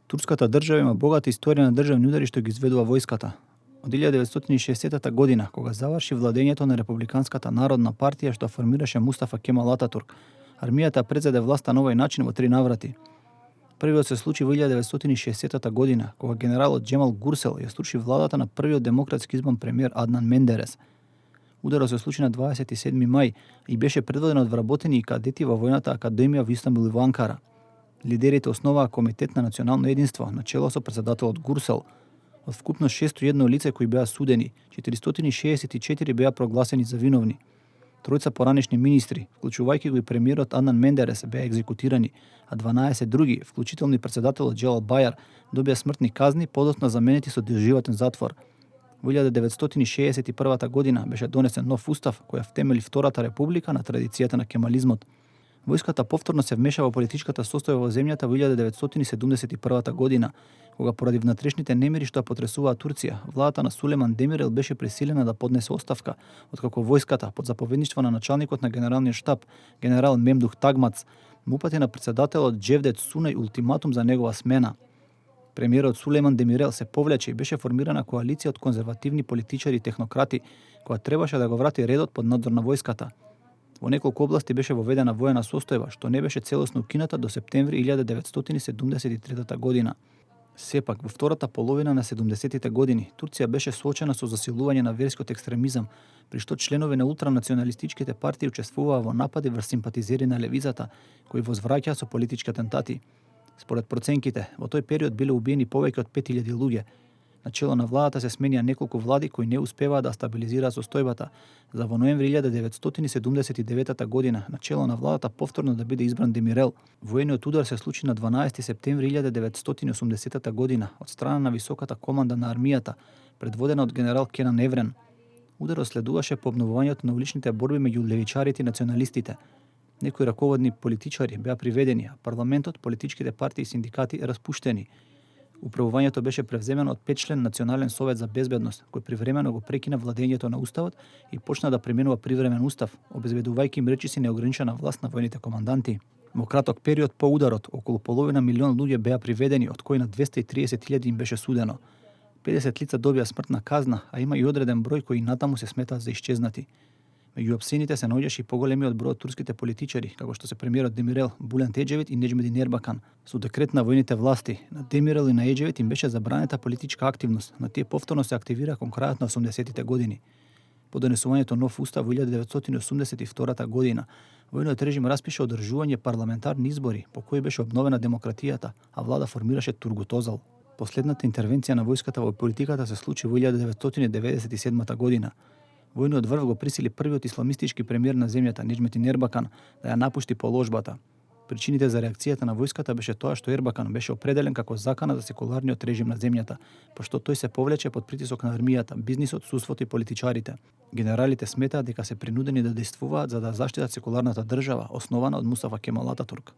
Турската држава има богата историја на државни удари што ги изведува војската. Од 1960 година, кога заврши владењето на Републиканската народна партија што формираше Мустафа Кемал Ататурк, армијата презеде власта на овој начин во 3 наврати. Првиот се случи во 1960 година, кога генералот Џемал Гурсел ја сруши владата на првиот демократски избран премиер Аднан Мендерес. Ударот се случи на 27 мај и беше предводен од вработени и кадети во војната академија во Истанбул и во Анкара. Лидерите основаа Комитет на национално единство, начело со претседателот Гурсел. Од вкупно 601 лица кои беа судени, 464 беа прогласени за виновни. Тројца поранешни министри, вклучувајќи го и премиерот Аднан Мендерес, беа екзекутирани, а 12 други, вклучително и претседателот Џелал Бајар, добија смртни казни, подоцна заменети со доживотен затвор. Во 1961 година беше донесен нов устав кој ја втемели Втората република на традицијата на кемализмот. Војската повторно се вмеша во политичката состојба во земјата во 1971 година, кога поради внатрешните немири што ја потресуваа Турција, владата на Сулеман Демирел беше пресилена да поднесе оставка, откако војската под заповедништво на началникот на генералниот штаб, генерал Мемдух Тагмац, му упати на претседателот Џевдет Сунај ултиматум за негова смена. Премиерот Сулеман Демирел се повлече и беше формирана коалиција од конзервативни политичари и технократи, која требаше да го врати редот под надзор на војската. Во неколку области беше воведена воена состојба, што не беше целосно укината до септември 1973 година. Сепак, во втората половина на 70-тите години, Турција беше соочена со засилување на верскиот екстремизам, при што членови на ултранационалистичките партии учествуваа во напади врз симпатизери на левицата, кои возвраќаа со политички атентати. Според проценките, во тој период биле убиени повеќе од 5000 луѓе. Начело на владата се сменија неколку влади кои не успеваа да стабилизираат состојбата, за во ноември 1979 година начело на владата повторно да биде избран Демирел. Воениот удар се случи на 12 септември 1980 година од страна на високата команда на армијата, предводена од генерал Кенан Еврен. Ударот следуваше по обновувањето на уличните борби меѓу левичарите и националистите. Некои раководни политичари беа приведени, а парламентот, политичките партии и синдикати распуштени. Управувањето беше превземено од 5-член Национален совет за безбедност, кој привремено го прекина владењето на уставот и почна да применува привремен устав, обезбедувајќи им речиси неограничена власт на војните команданти. Во краток период по ударот, околу половина милион луѓе беа приведени, од кои на 230.000 им беше судено. 50 лица добија смртна казна, а има и одреден број кои натаму се сметаат за исчезнати. Меѓу опсените се наоѓаше и поголемиот број од турските политичари, како што се премиерот Демирел, Булент Еџевит и Неџмедин Ербакан. Со декрет на војните власти, на Демирел и на Еџевит им беше забранета политичка активност, но тие повторно се активира кон крајот на 80-тите години. По донесувањето нов устав во 1982 година, војниот режим распиша одржување парламентарни избори, по кои беше обновена демократијата, а влада формираше Тургутозал. Последната интервенција на војската во политиката се случи во 1997 година. Војниот врв го присили првиот исламистички премиер на земјата, Неџметин Ербакан, да ја напушти положбата. Причините за реакцијата на војската беше тоа што Ербакан беше определен како закана за секуларниот режим на земјата, пошто тој се повлече под притисок на армијата, бизнисот, судството и политичарите. Генералите сметаат дека се принудени да действуваат за да заштитат секуларната држава, основана од Мустафа Кемал Ататурк.